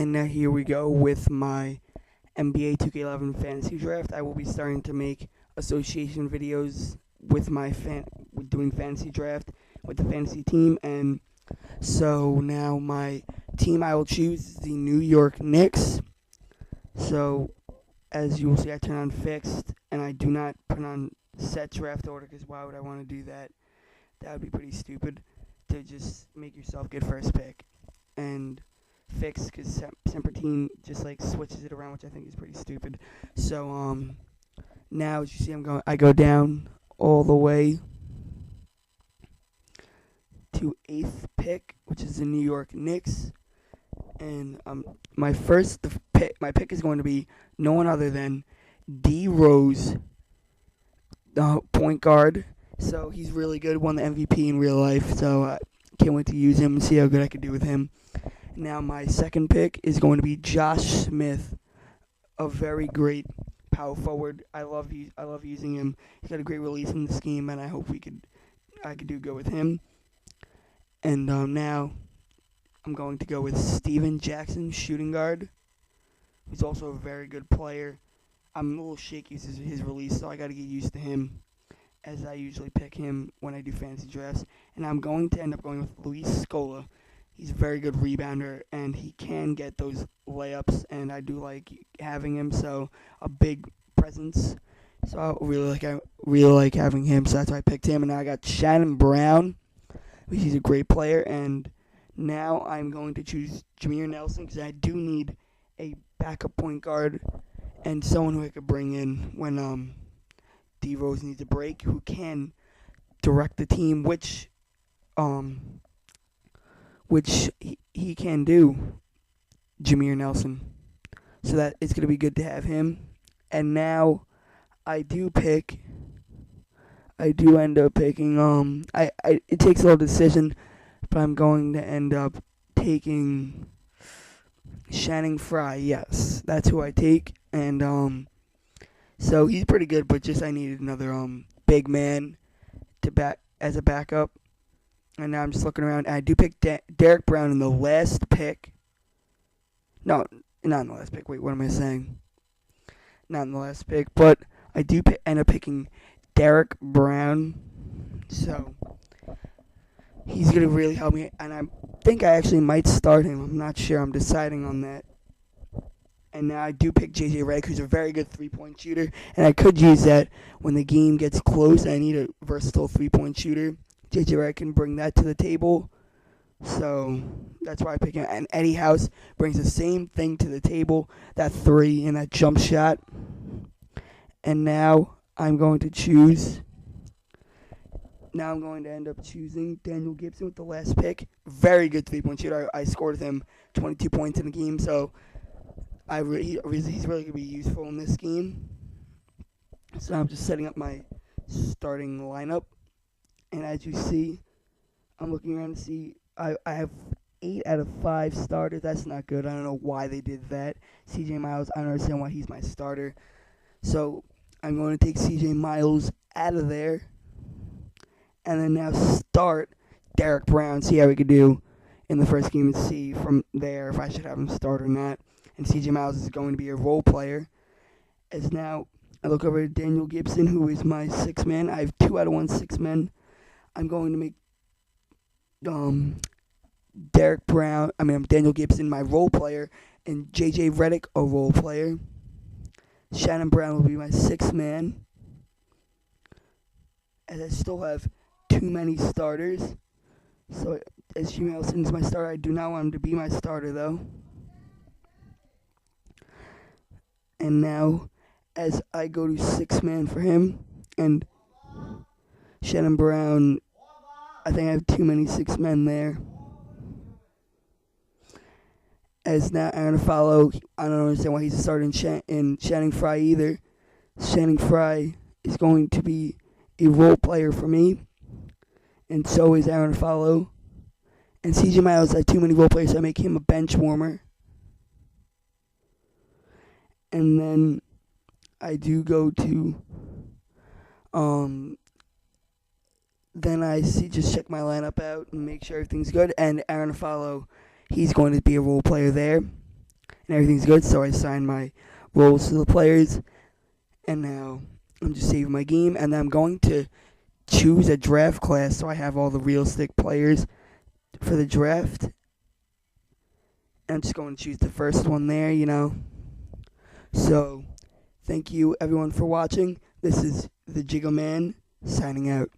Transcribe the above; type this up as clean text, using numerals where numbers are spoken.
And now here we go with my NBA 2K11 fantasy draft. I will be starting to make association videos with with doing fantasy draft with the fantasy team. And so now my team I will choose is the New York Knicks. So as you will see, I turn on fixed, and I do not put on set draft order because why would I want to do that? That would be pretty stupid to just make yourself get first pick. And fixed because Sempertine just like switches it around, which I think is pretty stupid. So now as you see, I go down all the way to 8th pick, which is the New York Knicks, and my pick is going to be no one other than D Rose, the point guard. So he's really good, won the MVP in real life. So I can't wait to use him and see how good I can do with him. Now my second pick is going to be Josh Smith, a very great power forward. I love using him. He's got a great release in the scheme, and I hope I could do good with him. And now I'm going to go with Steven Jackson, shooting guard. He's also a very good player. I'm a little shaky with his release, so I got to get used to him, as I usually pick him when I do fantasy drafts. And I'm going to end up going with Luis Scola. He's a very good rebounder, and he can get those layups, and I do like having him, so a big presence. So I really like having him, so that's why I picked him. And now I got Shannon Brown, which he's a great player, and now I'm going to choose Jameer Nelson because I do need a backup point guard and someone who I could bring in when D Rose needs a break, who can direct the team, which he can do, Jameer Nelson. So that it's going to be good to have him. And now I do end up picking, it takes a little decision, but I'm going to end up taking Channing Frye. Yes, that's who I take. And so he's pretty good, but just I needed another big man to back as a backup. And now I'm just looking around. And I do pick Derek Brown in the last pick. No, not in the last pick. Wait, what am I saying? Not in the last pick, but I do end up picking Derek Brown. So he's going to really help me. And I think I actually might start him. I'm not sure. I'm deciding on that. And now I do pick J.J. Redick, who's a very good three-point shooter. And I could use that when the game gets close. I need a versatile three-point shooter. J.J. Redick can bring that to the table. So that's why I pick him. And Eddie House brings the same thing to the table, that three and that jump shot. And now I'm going to end up choosing Daniel Gibson with the last pick. Very good three-point shooter. I scored with him 22 points in the game, so he's really going to be useful in this game. So I'm just setting up my starting lineup. And as you see, I'm looking around to see, I have 8 out of 5 starters. That's not good. I don't know why they did that. CJ Miles, I don't understand why he's my starter. So I'm going to take CJ Miles out of there. And then now start Derek Brown, see how we could do in the first game, and see from there if I should have him start or not. And CJ Miles is going to be a role player. As now I look over at Daniel Gibson, who is my 6th man. I have 2 out of 1 6 men. I'm going to make Daniel Gibson my role player, and J.J. Redick a role player. Shannon Brown will be my 6th man. As I still have too many starters. So as Jameer Nelson is my starter, I do not want him to be my starter though. And now as I go to 6 man for him, and Shannon Brown, I think I have too many 6 men there. As now Aaron Aflalo, I don't understand why he's a starter in Channing Frye either. Channing Frye is going to be a role player for me, and so is Aaron Aflalo. And CJ Miles had too many role players, so I make him a bench warmer. And then I do go to then I just check my lineup out and make sure everything's good. And Aaron Aflalo, he's going to be a role player there. and everything's good. So I assigned my roles to the players, and now I'm just saving my game, and I'm going to choose a draft class so I have all the realistic players for the draft. And I'm just going to choose the first one there. So, thank you everyone for watching. This is the Jiggle Man signing out.